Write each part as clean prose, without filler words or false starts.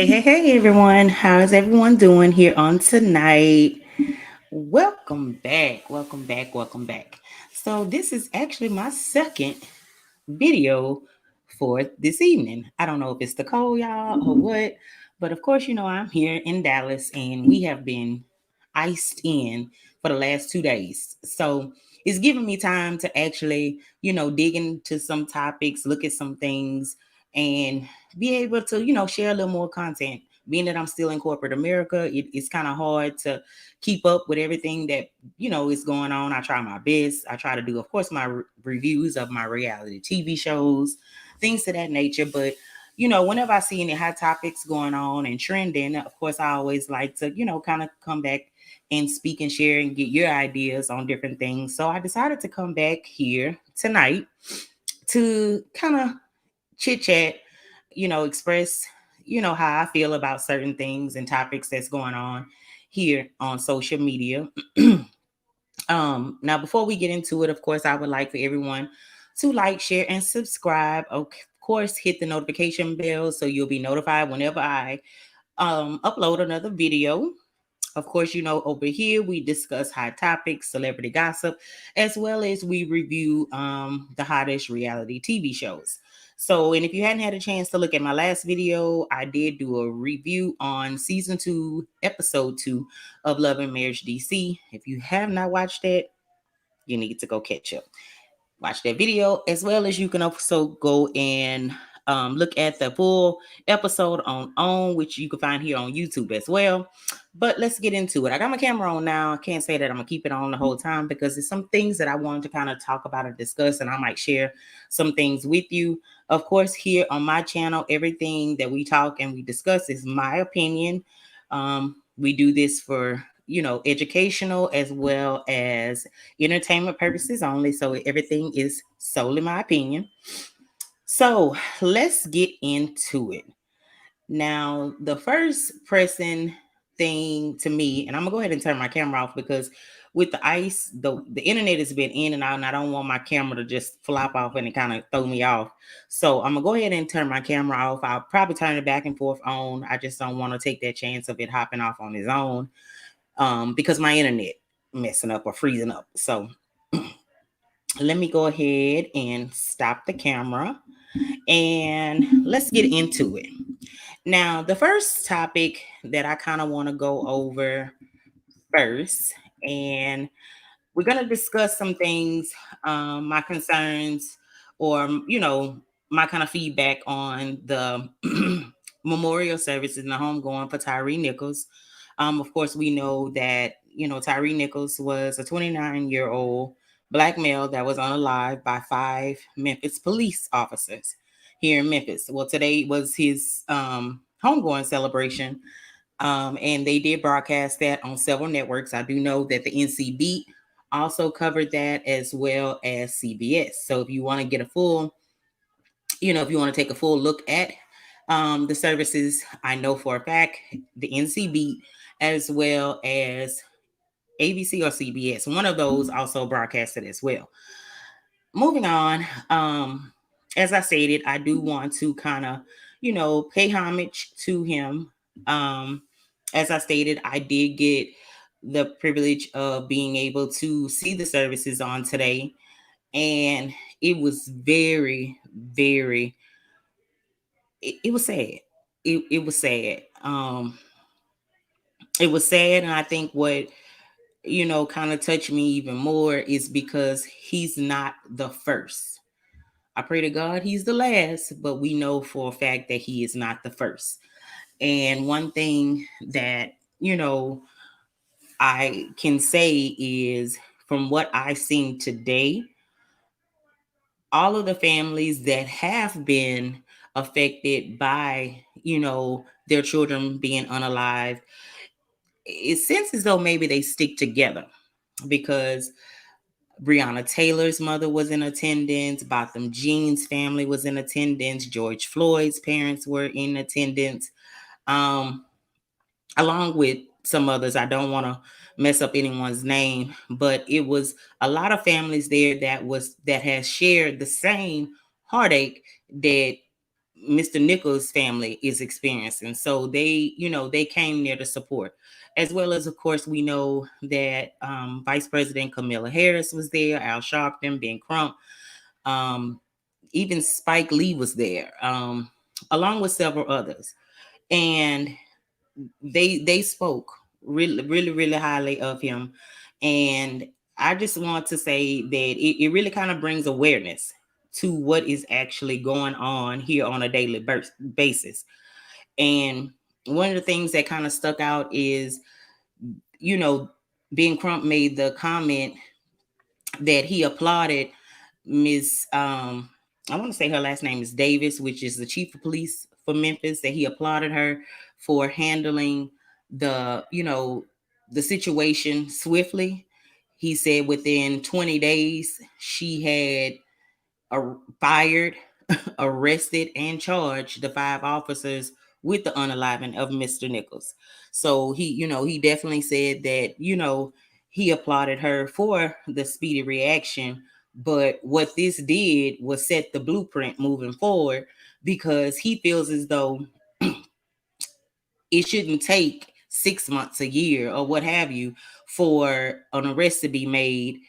Hey, everyone. How's everyone doing here on tonight? Welcome back. Welcome back. Welcome back. So, this is actually my second video for this evening. I don't know if it's the cold, y'all, or what, but of course, I'm here in Dallas and we have been iced in for the last 2 days. So it's giving me time to actually, dig into some topics, look at some things, and be able to, share a little more content. Being that I'm still in corporate America, it's kind of hard to keep up with everything that is going on. I try my best. I try to do, of course, my reviews of my reality TV shows, things of that nature. But whenever I see any hot topics going on and trending, of course, I always like to, kind of come back and speak and share and get your ideas on different things. So I decided to come back here tonight to kind of chit chat, express, how I feel about certain things and topics that's going on here on social media. Now before we get into it, of course, I would like for everyone to like, share, and subscribe. Of course, hit the notification bell so you'll be notified whenever I upload another video. Of course, over here we discuss hot topics, celebrity gossip, as well as we review the hottest reality TV shows. So, and if you hadn't had a chance to look at my last video, I did do a review on season 2, episode 2 of Love and Marriage DC. If you have not watched that, you need to go catch up. Watch that video, as well as you can also go and look at the full episode on which you can find here on YouTube as well. But let's get into it. I got my camera on now. I can't say that I'm gonna keep it on the whole time because there's some things that I wanted to kind of talk about and discuss, and I might share some things with you. Of course, here on my channel, everything that we talk and we discuss is my opinion. We do this for educational as well as entertainment purposes only. So everything is solely my opinion. So let's get into it. Now, the first pressing thing to me, and I'm gonna go ahead and turn my camera off because with the ice, the internet has been in and out, and I don't want my camera to just flop off and it kind of throw me off. So I'm gonna go ahead and turn my camera off. I'll probably turn it back and forth on. I just don't want to take that chance of it hopping off on its own because my internet messing up or freezing up. So let me go ahead and stop the camera and let's get into it. Now, the first topic that I kind of want to go over first, and we're going to discuss some things, my concerns, or, my kind of feedback on the memorial services and the homegoing for Tyre Nichols. Of course, we know that, Tyre Nichols was a 29-year-old Black male that was unalived by 5 Memphis police officers here in Memphis. Well, today was his homegoing celebration, and they did broadcast that on several networks. I do know that the NCB also covered that as well as CBS. So if you want to get a full, if you want to take a full look at the services, I know for a fact the NCB as well as ABC or CBS, one of those also broadcasted as well. Moving on, as I stated, I do want to kind of, pay homage to him. As I stated, I did get the privilege of being able to see the services on today, and it was very, very. It was sad. It was sad. It was sad, and I think what kind of touched me even more is because he's not the first. I pray to God he's the last, but we know for a fact that he is not the first. And one thing that, I can say is from what I've seen today, all of the families that have been affected by, their children being unalived, it seems as though maybe they stick together because Breonna Taylor's mother was in attendance. Botham Jean's family was in attendance. George Floyd's parents were in attendance, um, along with some others. I don't want to mess up anyone's name, but it was a lot of families there that has shared the same heartache that Mr. Nichols family is experiencing. So they came there to support. As well as, of course, we know that Vice President Kamala Harris was there, Al Sharpton, Ben Crump, um, even Spike Lee was there, along with several others. And they spoke really, really, really highly of him. And I just want to say that it really kind of brings awareness to what is actually going on here on a daily basis. And one of the things that kind of stuck out is, you know, Ben Crump made the comment that he applauded Miss I want to say her last name is Davis, which is the chief of police for Memphis, that he applauded her for handling the, the situation swiftly. He said within 20 days she had fired, arrested, and charged the 5 officers with the unaliving of Mr. Nichols. So he definitely said that, he applauded her for the speedy reaction. But what this did was set the blueprint moving forward, because he feels as though it shouldn't take 6 months, a year, or what have you, for an arrest to be made,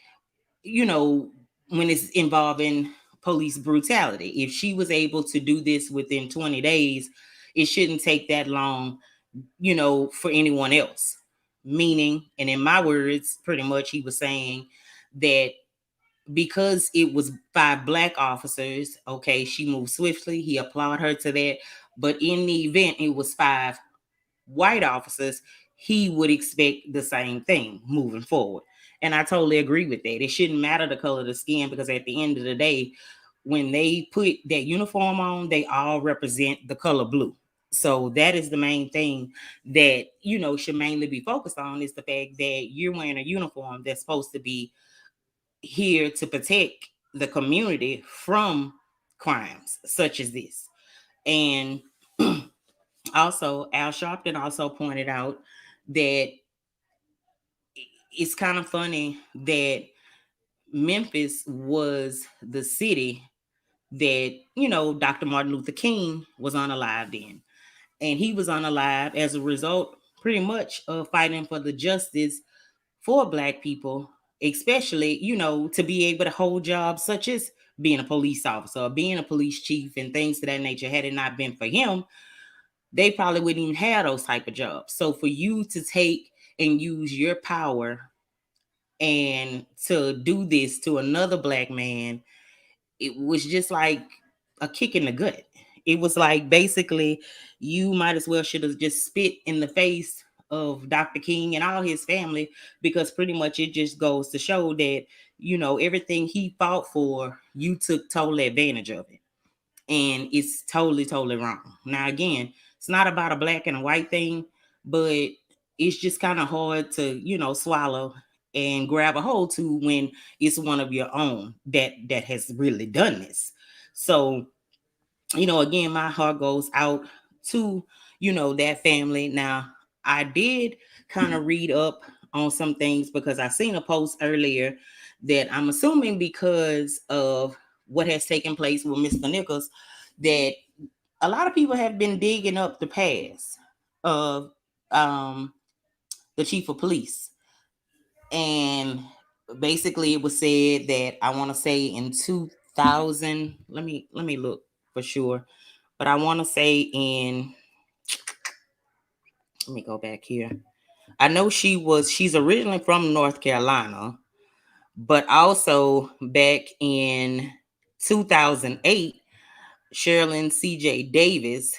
you know, when it's involving police brutality. If she was able to do this within 20 days, it shouldn't take that long, for anyone else. Meaning, and in my words, pretty much he was saying that because it was 5 Black officers, okay, she moved swiftly. He applauded her to that. But in the event it was 5 white officers, he would expect the same thing moving forward. And I totally agree with that. It shouldn't matter the color of the skin, because at the end of the day, when they put that uniform on, they all represent the color blue. So that is the main thing that, should mainly be focused on, is the fact that you're wearing a uniform that's supposed to be here to protect the community from crimes such as this. And also, Al Sharpton also pointed out that it's kind of funny that Memphis was the city that, Dr. Martin Luther King was unalived in. And he was unalived as a result, pretty much, of fighting for the justice for Black people, especially, to be able to hold jobs such as being a police officer or being a police chief and things of that nature. Had it not been for him, they probably wouldn't even have those type of jobs. So for you to take and use your power and to do this to another Black man, it was just like a kick in the gut. It was like, basically, you might as well should have just spit in the face of Dr. King and all his family, because pretty much it just goes to show that, everything he fought for, you took total advantage of it. And it's totally, totally wrong. Now, again, it's not about a Black and a white thing, but it's just kind of hard to, swallow and grab a hold to when it's one of your own that has really done this. So, again, my heart goes out to, that family. Now, I did kind of read up on some things, because I seen a post earlier that I'm assuming, because of what has taken place with Mr. Nichols, that a lot of people have been digging up the past of the chief of police. And basically it was said that, I want to say in 2000, let me look for sure, but I want to say let me go back here. I know she's originally from North Carolina, but also back in 2008, Sherilyn CJ Davis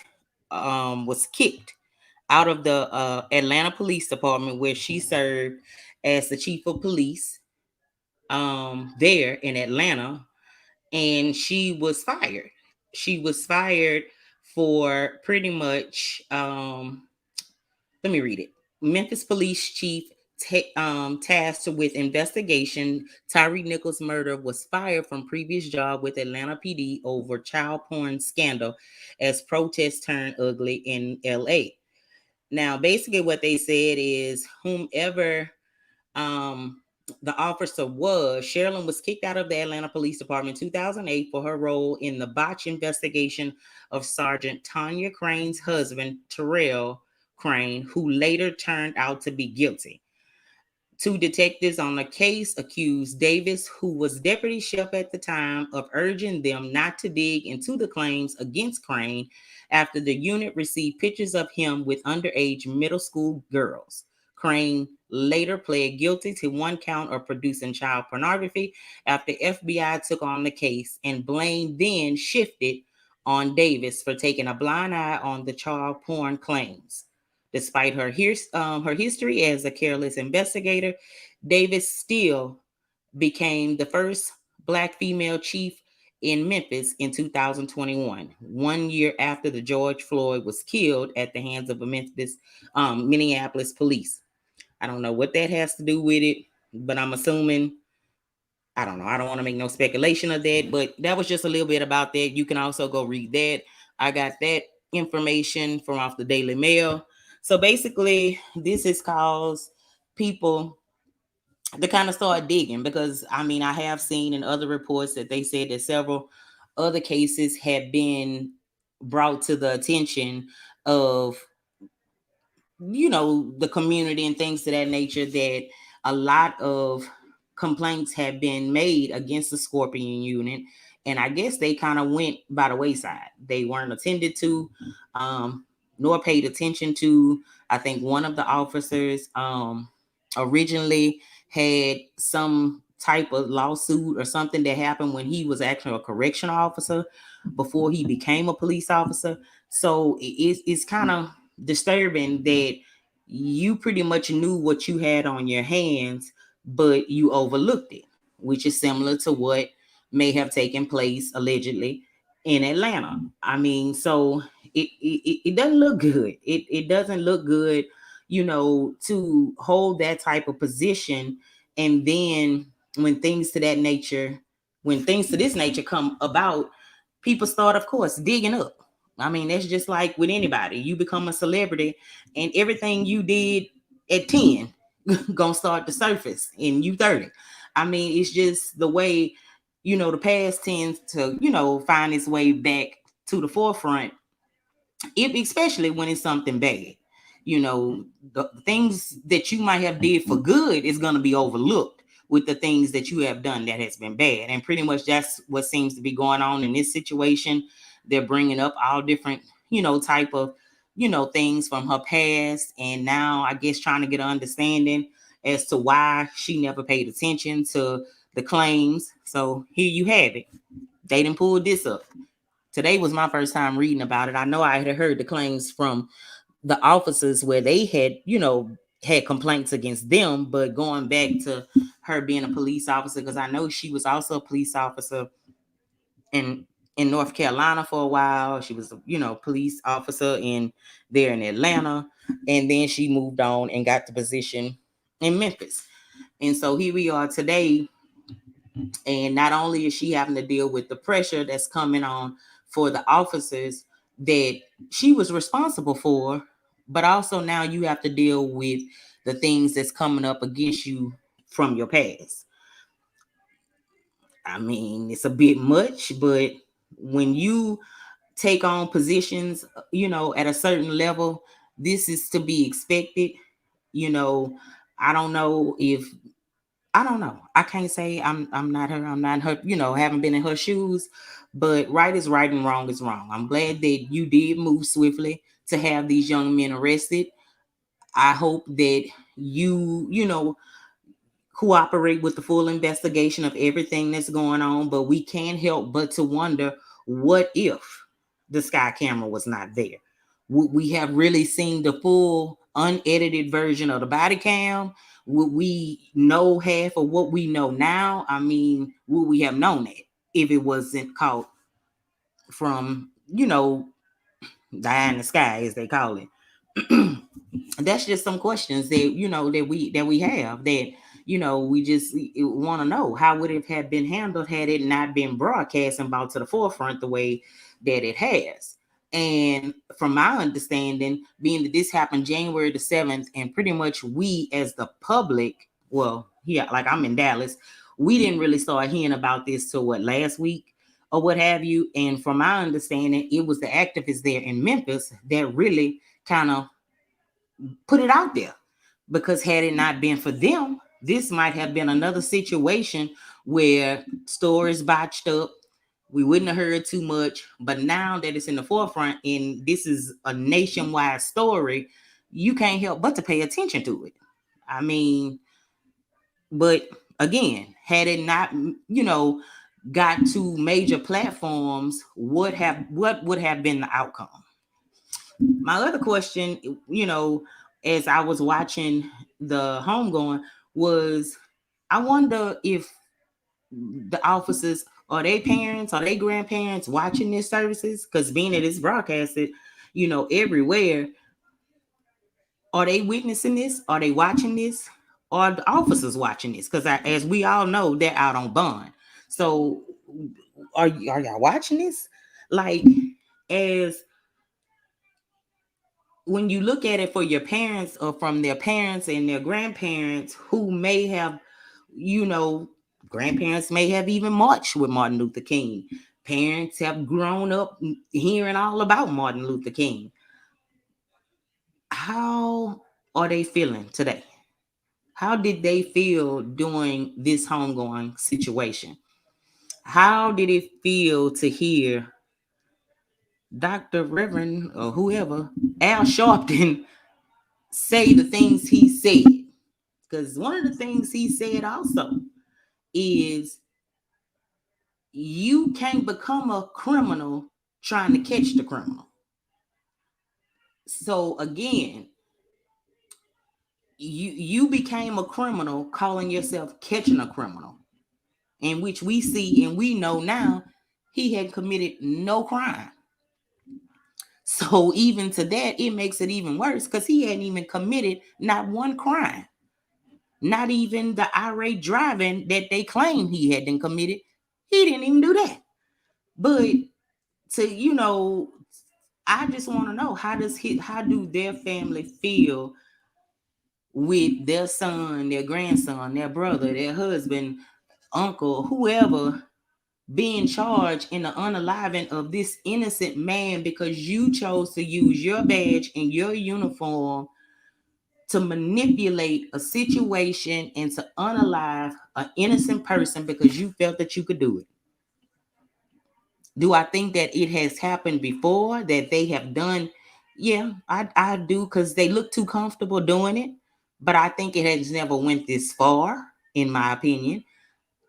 was kicked out of the Atlanta Police Department, where she served as the chief of police there in Atlanta, and she was fired. She was fired for pretty much, let me read it. Memphis Police Chief tasked with investigation Tyre Nichols' murder was fired from previous job with Atlanta PD over child porn scandal as protests turned ugly in LA. Now, basically what they said is, whomever The officer was Sherilyn was kicked out of the Atlanta Police Department in 2008 for her role in the botch investigation of Sergeant Tanya Crane's husband, Terrell Crane, who later turned out to be guilty. Two detectives on the case accused Davis, who was deputy sheriff at the time, of urging them not to dig into the claims against Crane after the unit received pictures of him with underage middle school girls. Crane later pled guilty to one count of producing child pornography after FBI took on the case, and blame then shifted on Davis for taking a blind eye on the child porn claims. Despite her history as a careless investigator, Davis still became the first Black female chief in Memphis in 2021, 1 year after the George Floyd was killed at the hands of Minneapolis police. I don't know what that has to do with it, but I'm assuming, I don't know. I don't want to make no speculation of that, but that was just a little bit about that. You can also go read that. I got that information from off the Daily Mail. So basically, this has caused people to kind of start digging, because I mean, I have seen in other reports that they said that several other cases have been brought to the attention of, the community and things of that nature, that a lot of complaints have been made against the Scorpion unit, and I guess they kind of went by the wayside. They weren't attended to, um, nor paid attention to. I think one of the officers originally had some type of lawsuit or something that happened when he was actually a correctional officer before he became a police officer. So it's kind of disturbing that you pretty much knew what you had on your hands, but you overlooked it, which is similar to what may have taken place allegedly in Atlanta. I mean, so it doesn't look good. It doesn't look good, to hold that type of position, and then when things to that nature, when things to this nature come about, people start, of course, digging up. I mean, that's just like with anybody. You become a celebrity, and everything you did at 10 gonna start to surface in you 30. I mean, it's just the way, the past tends to, find its way back to the forefront, especially when it's something bad. The things that you might have did for good is going to be overlooked with the things that you have done that has been bad. And pretty much that's what seems to be going on in this situation. They're bringing up all different, type of, things from her past, and now I guess trying to get an understanding as to why she never paid attention to the claims. So here you have it. They didn't pull this up. Today was my first time reading about it. I know I had heard the claims from the officers where they had, had complaints against them, but going back to her being a police officer, because I know she was also a police officer in North Carolina for a while. She was, police officer there in Atlanta, and then she moved on and got the position in Memphis. And so here we are today, and not only is she having to deal with the pressure that's coming on for the officers that she was responsible for, but also now you have to deal with the things that's coming up against you from your past. I mean, it's a bit much, but when you take on positions, at a certain level, this is to be expected. You know, I don't know if I don't know. I can't say I'm not her. I'm not her, haven't been in her shoes, but right is right and wrong is wrong. I'm glad that you did move swiftly to have these young men arrested. I hope that you cooperate with the full investigation of everything that's going on, but we can't help but to wonder, what if the sky camera was not there? Would we have really seen the full unedited version of the body cam? Would we know half of what we know now? I mean, would we have known that if it wasn't caught from, the eye in the sky, as they call it? That's just some questions that we have, that we just want to know, how would it have been handled had it not been broadcast and brought to the forefront the way that it has. And from my understanding, being that this happened January the 7th, and pretty much we as the public, well, here, like I'm in Dallas, we didn't really start hearing about this till what, last week or what have you. And from my understanding, it was the activists there in Memphis that really kind of put it out there. Because had it not been for them, this might have been another situation where stores botched up. We wouldn't have heard too much. But now that it's in the forefront and this is a nationwide story, you can't help but to pay attention to it. I mean, but again, had it not, got to major platforms, what would have been the outcome? My other question, as I was watching the homegoing, was I wonder if the officers are they parents, are they grandparents watching these services? Because being that it's broadcasted, everywhere, are they witnessing this? Are they watching this? Are the officers watching this? Because as we all know, they're out on bond. So are y'all watching this? Like, as when you look at it for your parents or from their parents and their grandparents who may have, you know, grandparents may have even marched with Martin Luther King. Parents have grown up hearing all about Martin Luther King. How are they feeling today? How did they feel during this homegoing situation? How did it feel to hear Dr. Reverend or whoever, Al Sharpton, say the things he said? Because one of the things he said also is you can't become a criminal trying to catch the criminal. So again, you became a criminal calling yourself catching a criminal, in which we see and we know now he had committed no crime. So even to that, it makes it even worse because he hadn't even committed not one crime. Not even the irate driving that they claim he had been committed. He didn't even do that. But I just want to know how do their family feel with their son, their grandson, their brother, their husband, uncle, whoever being charged in the unaliving of this innocent man because you chose to use your badge and your uniform to manipulate a situation and to unalive an innocent person because you felt that you could do it. Do I think that it has happened before that they have done? Yeah, I do, because they look too comfortable doing it. But I think it has never went this far, in my opinion.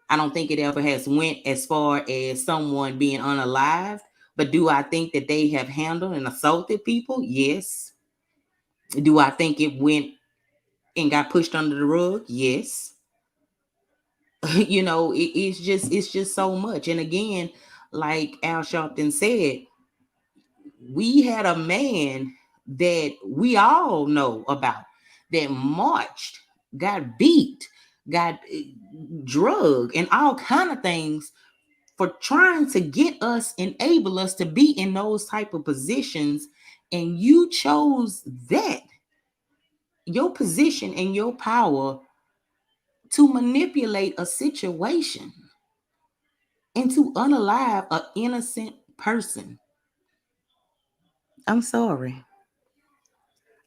I don't think it ever has went as far as someone being unalived. But do I think that they have handled and assaulted people? Yes. Do I think it went and got pushed under the rug? Yes. It's just so much. And again, like Al Sharpton said, we had a man that we all know about that marched, got beat, got drugged, and all kind of things for trying to get us, enable us to be in those type of positions. And you chose that, your position and your power, to manipulate a situation and to unalive an innocent person. I'm sorry.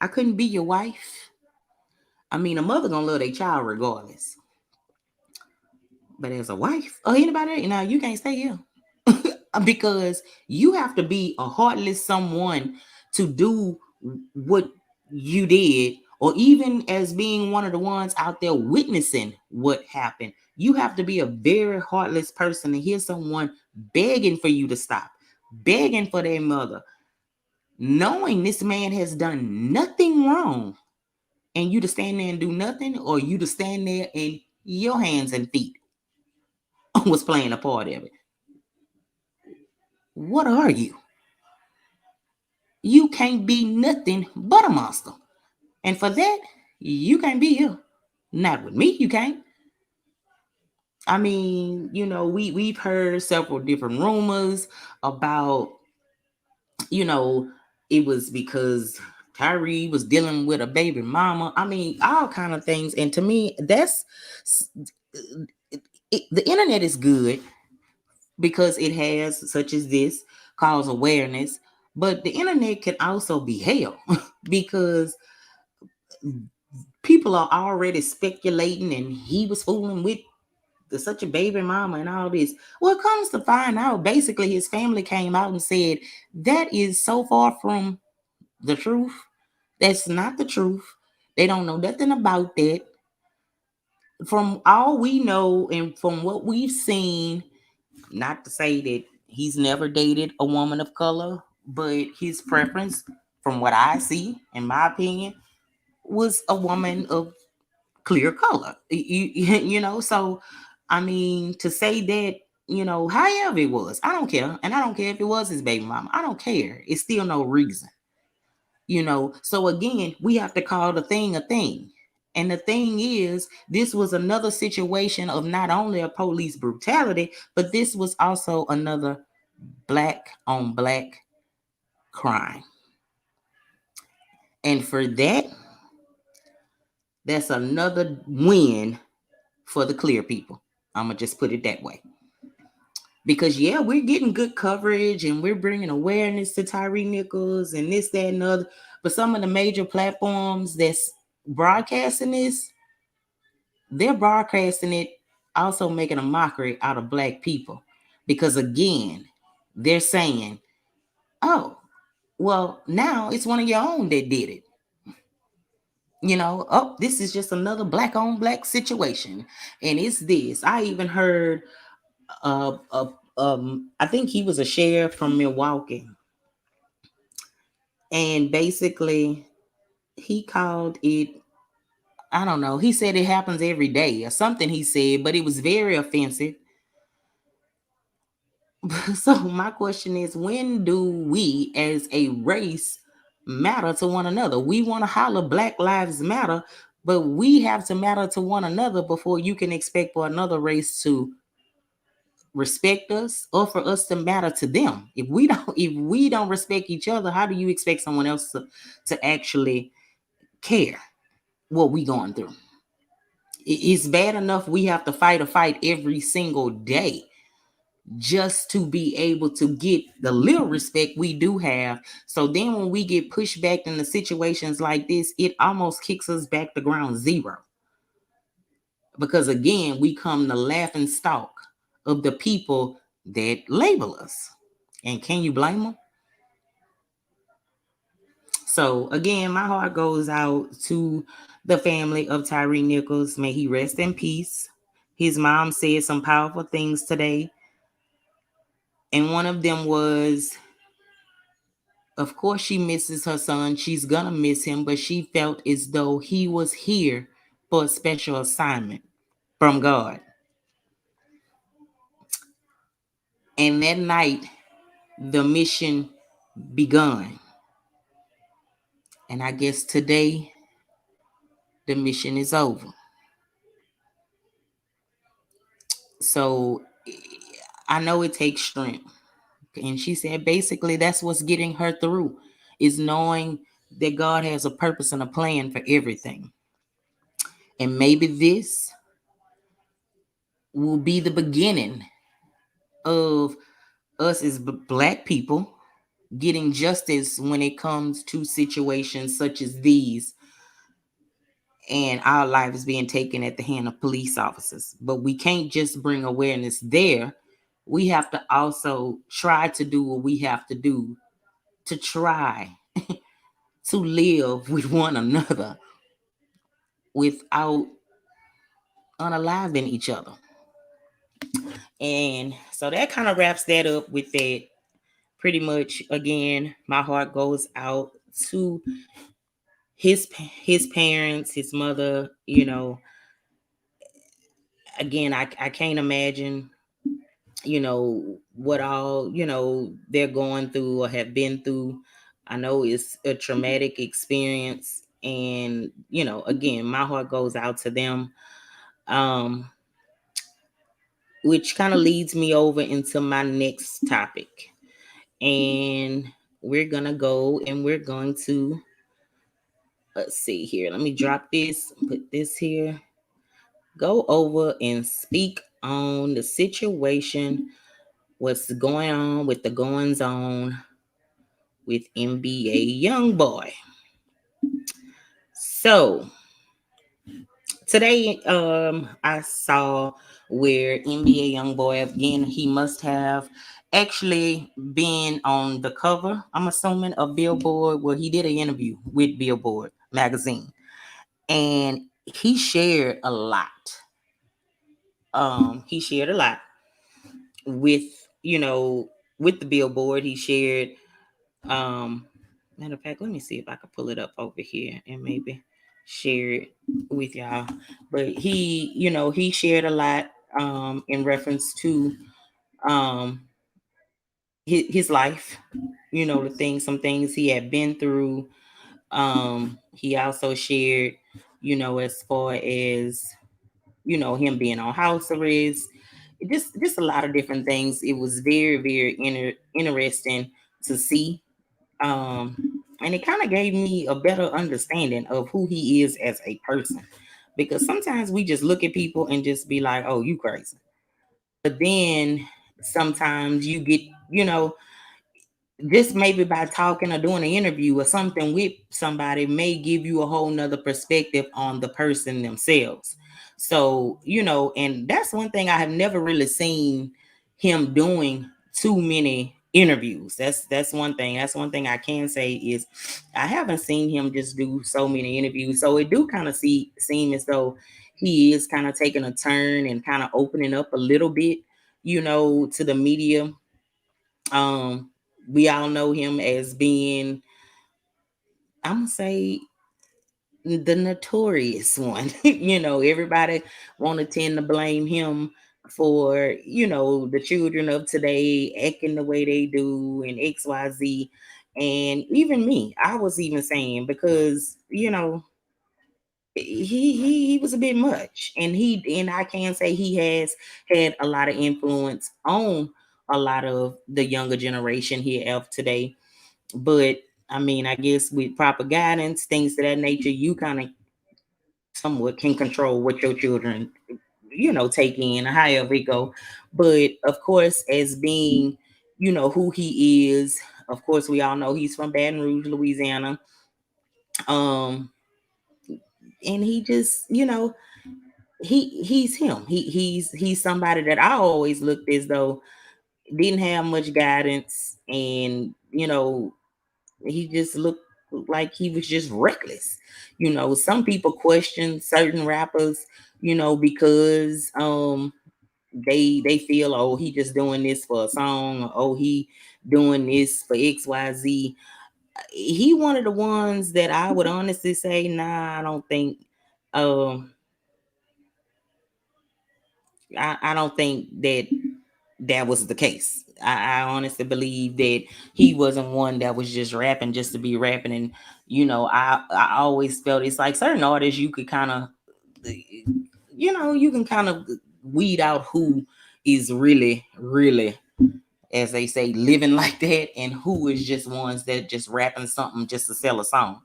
I couldn't be your wife. I mean, a mother gonna love their child regardless. But as a wife or anybody, you can't stay here. Because you have to be a heartless someone to do what you did, or even as being one of the ones out there witnessing what happened. You have to be a very heartless person to hear someone begging for you to stop, begging for their mother, knowing this man has done nothing wrong, and you to stand there and do nothing, or you to stand there and your hands and feet was playing a part of it. What are you? You can't be nothing but a monster. And for that, you can't be here. Not with me, you can't. I mean, we've heard several different rumors about, it was because Kyrie was dealing with a baby mama. I mean, all kind of things. And to me, that's the internet is good because it has such as this cause awareness. But the internet can also be hell because people are already speculating, and he was fooling with such a baby mama and all this. Well, it comes to find out, basically, his family came out and said that is so far from the truth. That's not the truth. They don't know nothing about that. From all we know and from what we've seen, not to say that he's never dated a woman of color, but his preference, from what I see, in my opinion, was a woman of clear color. So I mean, to say that, however it was, I don't care. And I don't care if it was his baby mama. I don't care. It's still no reason. So again, we have to call the thing a thing. And the thing is, this was another situation of not only a police brutality, but this was also another black on black crime. And for that, that's another win for the clear people. I'm going to just put it that way. Because, yeah, we're getting good coverage and we're bringing awareness to Tyre Nichols and this, that, and other. But some of the major platforms that's broadcasting this, they're broadcasting it also making a mockery out of black people. Because, again, they're saying, oh, well, now it's one of your own that did it. Oh, this is just another black on black situation. And it's this. I even heard I think he was a sheriff from Milwaukee. And basically he called it, I don't know, he said it happens every day or something he said, but it was very offensive. So my question is, when do we as a race matter to one another? We want to holler Black Lives Matter, but we have to matter to one another before you can expect for another race to respect us or for us to matter to them. If we don't respect each other, how do you expect someone else to actually care what we going through? It's bad enough we have to fight a fight every single day just to be able to get the little respect we do have. So then when we get pushed back into situations like this, it almost kicks us back to ground zero. Because again, we come the laughing stock of the people that label us. And can you blame them? So again, my heart goes out to the family of Tyre Nichols. May he rest in peace. His mom said some powerful things today. And one of them was, of course, she misses her son. She's going to miss him, but she felt as though he was here for a special assignment from God. And that night, the mission begun. And I guess today, the mission is over. So I know it takes strength. And she said basically that's what's getting her through, is knowing that God has a purpose and a plan for everything. And maybe this will be the beginning of us as Black people getting justice when it comes to situations such as these, and our lives being taken at the hand of police officers. But we can't just bring awareness there. We have to also try to do what we have to do to try to live with one another without unaliving each other. And so that kind of wraps that up with that. Pretty much, again, my heart goes out to his parents, his mother. Again, I can't imagine, what all, they're going through or have been through. I know it's a traumatic experience. And, again, my heart goes out to them. Which kind of leads me over into my next topic. And we're going to go and we're going to Let's see here. Let me drop this, put this here. Go over and speak on the situation, what's going on with the goings on with NBA Youngboy. So today, I saw where NBA Youngboy again. He must have actually been on the cover. I'm assuming of Billboard, where he did an interview with Billboard magazine, and he shared a lot. He shared a lot with you know with the Billboard. He shared. Um, Matter of fact, let me see if I can pull it up over here and maybe share it with y'all. But he shared a lot in reference to um his life, the things, some things he had been through. He also shared, as far as him being on house arrest, just a lot of different things. It was very, very interesting to see, and it kind of gave me a better understanding of who he is as a person, because sometimes we just look at people and just be like, oh, you crazy. But then sometimes you get, just maybe by talking or doing an interview or something with somebody may give you a whole nother perspective on the person themselves. So, and that's one thing I have never really seen him doing too many interviews. That's one thing. That's one thing I can say is I haven't seen him just do so many interviews. So it do kind of seem as though he is kind of taking a turn and kind of opening up a little bit, to the media. um, we all know him as being, I'm gonna say, the notorious one. Everybody want to tend to blame him for, the children of today acting the way they do and XYZ. And even me, I was even saying, because, he was a bit much, and I can say he has had a lot of influence on a lot of the younger generation here of today. But I mean, I guess with proper guidance, things of that nature, you kind of somewhat can control what your children, take in, or however it go. But of course, as being, who he is, of course, we all know he's from Baton Rouge, Louisiana. Um, and he just, he's him. He's somebody that I always looked as though didn't have much guidance, and he just looked like he was just reckless. Some people question certain rappers, because they feel, oh, he just doing this for a song, or oh, he doing this for XYZ. He one of the ones that I would honestly say, nah, I don't think um I don't think that was the case. I honestly believe that he wasn't one that was just rapping just to be rapping. And I always felt it's like certain artists you could kind of, you can kind of weed out who is really, really, as they say, living like that, and who is just ones that just rapping something just to sell a song.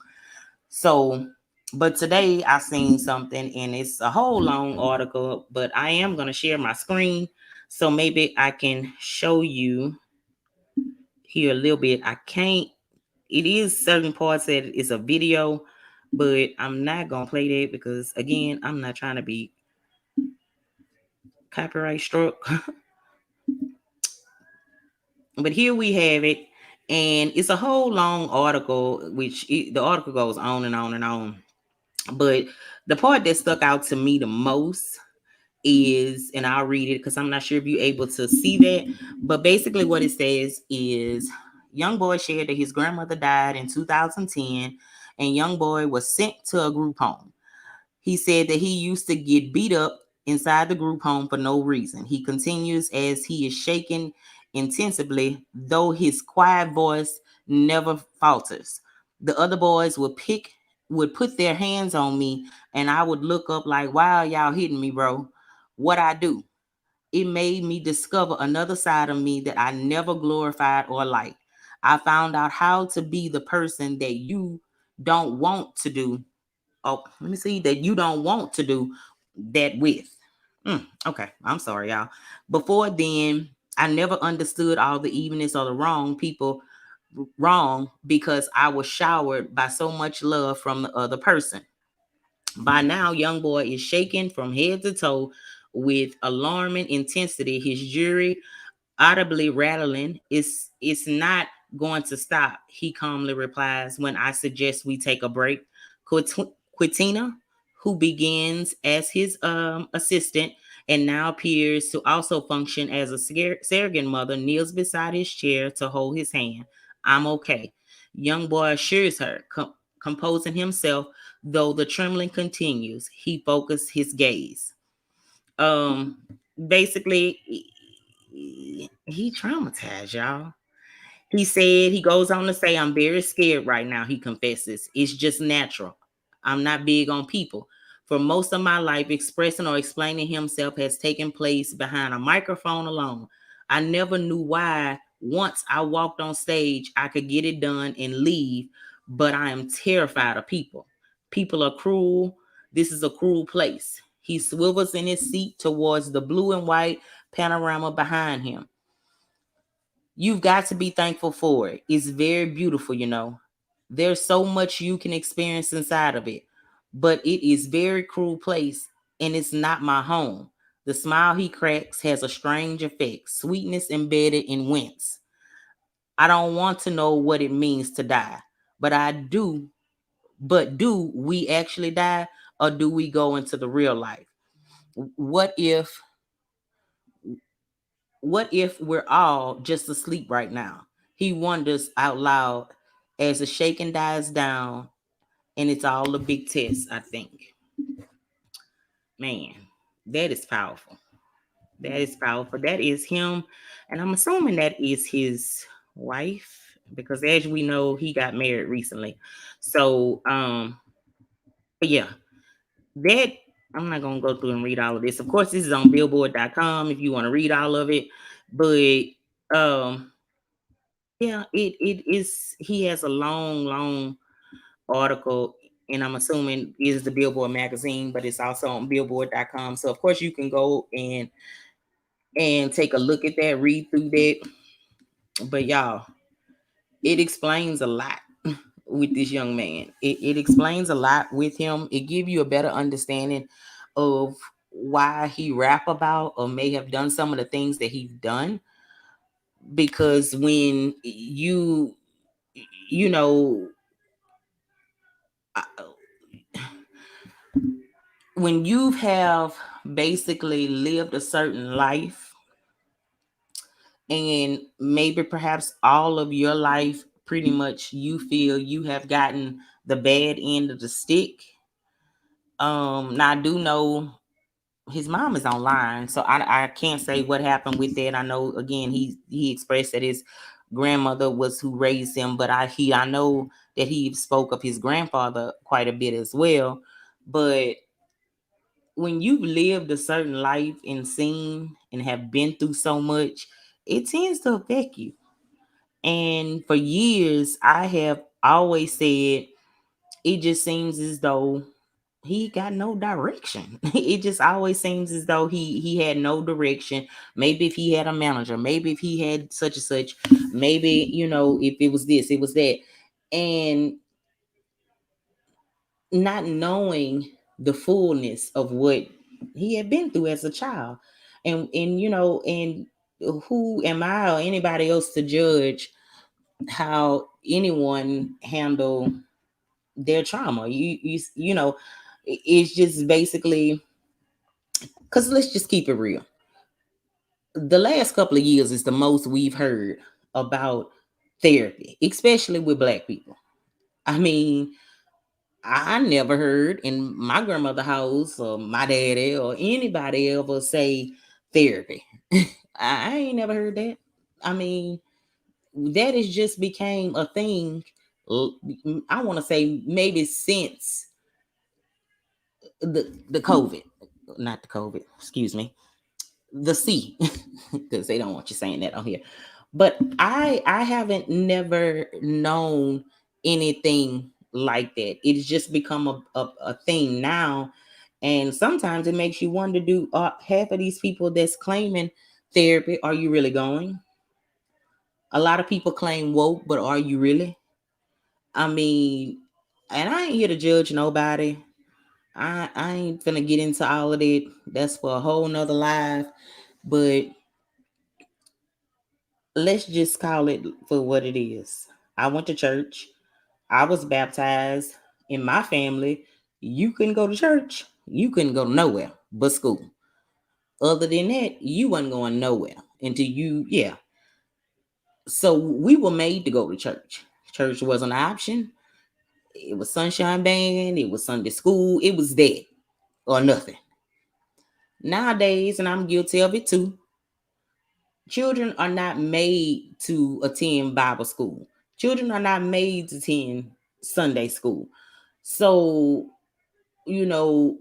So, but today I seen something, and it's a whole long article, but I am going to share my screen so maybe I can show you here a little bit. I can't, it is certain parts that it's a video, but I'm not going to play that because, again, I'm not trying to be copyright struck. But here we have it, and it's a whole long article, the article goes on and on and on. But the part that stuck out to me the most is, and I'll read it because I'm not sure if you're able to see that, but basically what it says is, Youngboy shared that his grandmother died in 2010, and Youngboy was sent to a group home. He said that he used to get beat up inside the group home for no reason. He continues as he is shaken intensively, though his quiet voice never falters. The other boys would put their hands on me, and I would look up like, wow, y'all hitting me, bro. What I do? It made me discover another side of me that I never glorified or liked. I found out how to be the person that don't want to do. Oh, let me see, that you don't want to do that with. Okay, I'm sorry, y'all. Before then, I never understood all the evenness or the wrong people wrong because I was showered by so much love from the other person. By now, Youngboy is shaking from head to toe with alarming intensity. His jury audibly rattling. It's not going to stop, he calmly replies when I suggest we take a break. Quitina, who begins as his assistant and now appears to also function as a surrogate mother, kneels beside his chair to hold his hand. I'm okay. Young boy assures her, composing himself, though the trembling continues. He focused his gaze. Um, Basically, he traumatized, y'all. He goes on to say, I'm very scared right now, he confesses. It's just natural. I'm not big on people. For most of my life, expressing or explaining himself has taken place behind a microphone alone. I never knew why. Once I walked on stage, I could get it done and leave, but I am terrified of people. People are cruel. This is a cruel place. He swivels in his seat towards the blue and white panorama behind him. You've got to be thankful for it. It's very beautiful, you know. There's so much you can experience inside of it, but it is very cruel place and it's not my home. The smile he cracks has a strange effect, sweetness embedded in wince. I don't want to know what it means to die, but I do. But do we actually die or do we go into the real life? What if what if we're all just asleep right now? He wonders out loud as the shaking dies down and it's all a big test, I think. Man, that is powerful. That is powerful. That is him. And I'm assuming that is his wife because as we know, he got married recently. So, but yeah, that I'm not gonna go through and read all of this. Of course, this is on billboard.com if you want to read all of it. But yeah, it is. He has a long article, and I'm assuming is the Billboard magazine, but it's also on billboard.com. So of course you can go and take a look at that, read through that. But y'all, it explains a lot with this young man. It explains a lot with him. It gives you a better understanding of why he rap about or may have done some of the things that he's done. Because when you know when you have basically lived a certain life and maybe perhaps all of your life pretty much you feel you have gotten the bad end of the stick. Now I do know his mom is online, so I can't say what happened with that. I know again he expressed that his grandmother was who raised him, but I know that he spoke of his grandfather quite a bit as well. But when you've lived a certain life and seen and have been through so much, it tends to affect you. And for years, I have always said it just seems as though he got no direction. It just always seems as though he had no direction. Maybe if he had a manager, maybe if he had such and such, maybe if it was this, it was that, and not knowing the fullness of what he had been through as a child. And who am I or anybody else to judge how anyone handle their trauma? It's just basically because let's just keep it real. The last couple of years is the most we've heard about therapy, especially with Black people. I mean, I never heard in my grandmother house or my daddy or anybody ever say therapy. I ain't never heard that. I mean, that has just became a thing. I want to say maybe since the COVID, not the COVID, excuse me, the C, because they don't want you saying that on here. But I haven't never known anything like that. It's just become a thing now. And sometimes it makes you wonder, do half of these people that's claiming therapy, are you really going? A lot of people claim woke, but are you really? I mean, and I ain't here to judge nobody. I ain't gonna get into all of that. That's for a whole nother life. But let's just call it for what it is. I went to church. I was baptized. In my family, you couldn't go to church. You couldn't go nowhere but school. Other than that, you wasn't going nowhere until you, yeah. So we were made to go to church. Church was an option. It was sunshine band. It was Sunday school. It was that or nothing. Nowadays, and I'm guilty of it too, children are not made to attend Bible school. Children are not made to attend Sunday school. So, you know,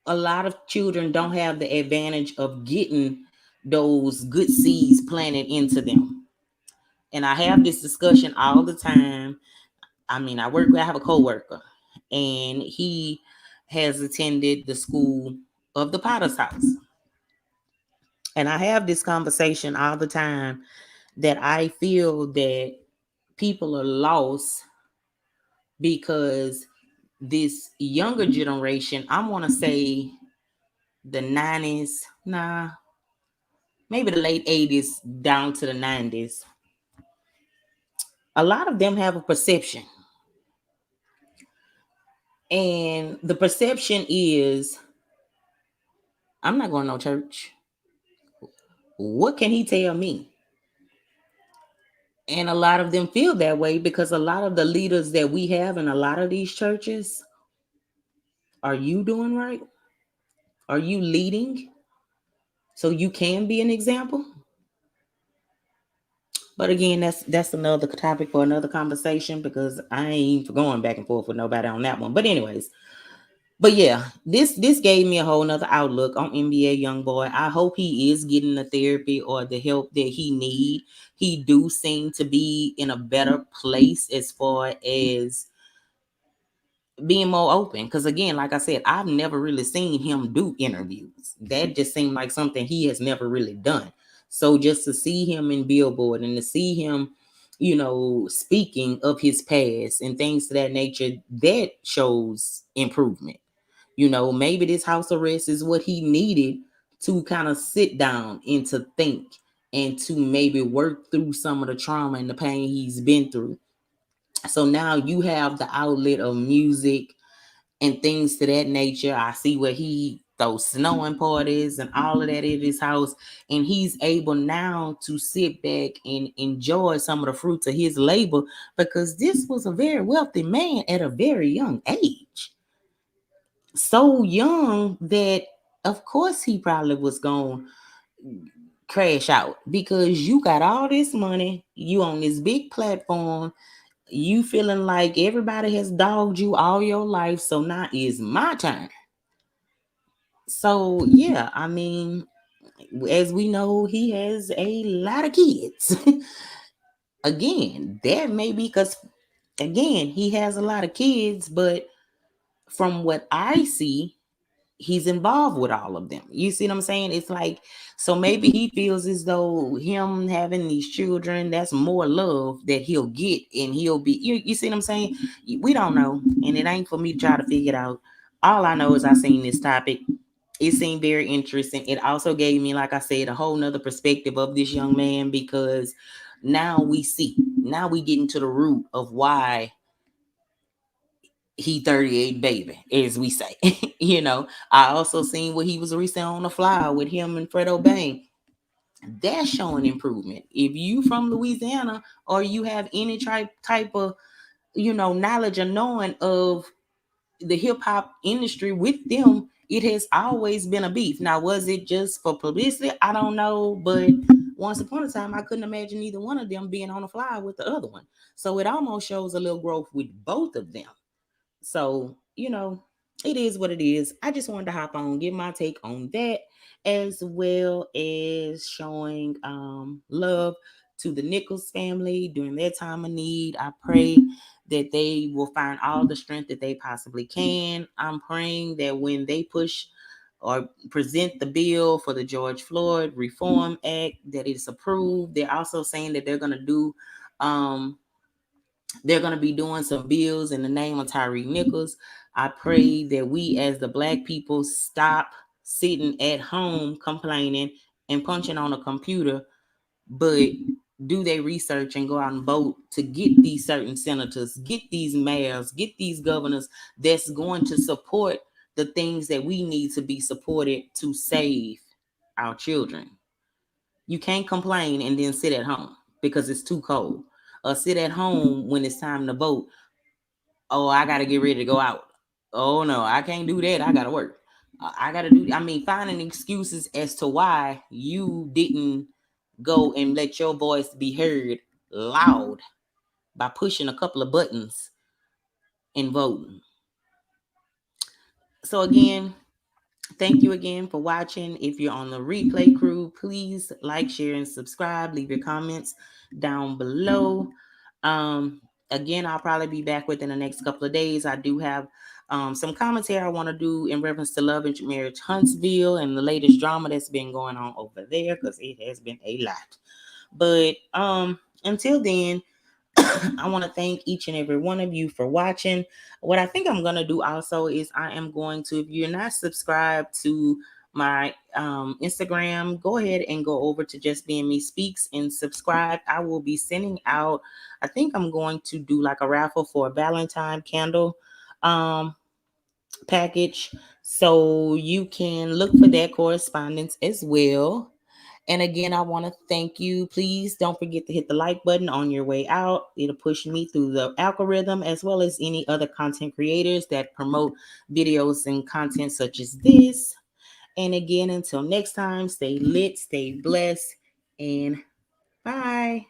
a lot of children don't have the advantage of getting those good seeds planted into them. And I have this discussion all the time. I mean, I have a coworker, and he has attended the school of the Potter's House. And I have this conversation all the time that I feel that people are lost because this younger generation, I want to say the 90s, nah, maybe the late 80s down to the 90s, a lot of them have a perception. And the perception is, I'm not going to no church. What can he tell me? And a lot of them feel that way because a lot of the leaders that we have in a lot of these churches, are you doing right? Are you leading so you can be an example? But again, that's another topic for another conversation because I ain't going back and forth with nobody on that one. But anyways, but yeah, this gave me a whole nother outlook on NBA Youngboy. I hope he is getting the therapy or the help that he need. He do seem to be in a better place as far as being more open. Because again, like I said, I've never really seen him do interviews. That just seemed like something he has never really done. So just to see him in Billboard and to see him, speaking of his past and things to that nature, that shows improvement. Maybe this house arrest is what he needed to kind of sit down and to think and to maybe work through some of the trauma and the pain he's been through. So now you have the outlet of music and things to that nature. I see where he throws snowing parties and all of that at his house, and he's able now to sit back and enjoy some of the fruits of his labor because this was a very wealthy man at a very young age. So young that, of course, he probably was going to crash out because you got all this money, you on this big platform, you feeling like everybody has dogged you all your life, so now is my turn. So yeah, I mean, as we know, he has a lot of kids. Again, that may be because, again, he has a lot of kids, but from what I see, he's involved with all of them. You see what I'm saying? It's like, so maybe he feels as though him having these children, that's more love that he'll get, and he'll be, you see what I'm saying? We don't know, and it ain't for me to try to figure it out. All I know is I seen this topic. It seemed very interesting. It also gave me, like I said, a whole nother perspective of this young man because now we get into the root of why he 38 baby, as we say. I also seen what he was recently on the fly with him and Fredo Bang. That's showing improvement. If you from Louisiana or you have any type of knowledge or knowing of the hip-hop industry with them, it has always been a beef. Now, was it just for publicity? I don't know, but once upon a time I couldn't imagine either one of them being on the fly with the other one. So it almost shows a little growth with both of them. So, it is what it is. I just wanted to hop on, give my take on that, as well as showing love to the Nichols family during their time of need. I pray that they will find all the strength that they possibly can. I'm praying that when they push or present the bill for the George Floyd Reform Act, that it's approved. They're also saying that they're going to be doing some bills in the name of Tyre Nichols. I pray that we as the Black people stop sitting at home complaining and punching on a computer, but do their research and go out and vote to get these certain senators, get these mayors, get these governors that's going to support the things that we need to be supported to save our children. You can't complain and then sit at home because it's too cold. Or sit at home when it's time to vote. Oh, I got to get ready to go out. Oh, no, I can't do that. I got to work. Finding excuses as to why you didn't go and let your voice be heard loud by pushing a couple of buttons and voting. So again, thank you again for watching. If you're on the replay crew, please like, share, and subscribe. Leave your comments down below. Again, I'll probably be back within the next couple of days. I do have some commentary I want to do in reference to Love and Marriage Huntsville and the latest drama that's been going on over there, because it has been a lot. But until then, I want to thank each and every one of you for watching. What I think I'm going to do also is I am going to, if you're not subscribed to my Instagram, go ahead and go over to Just Being Me Speaks and subscribe. I will be sending out, I think I'm going to do like a raffle for a Valentine candle package. So you can look for that correspondence as well. And again, I want to thank you. Please don't forget to hit the like button on your way out. It'll push me through the algorithm, as well as any other content creators that promote videos and content such as this. And again, until next time, stay lit, stay blessed, and bye.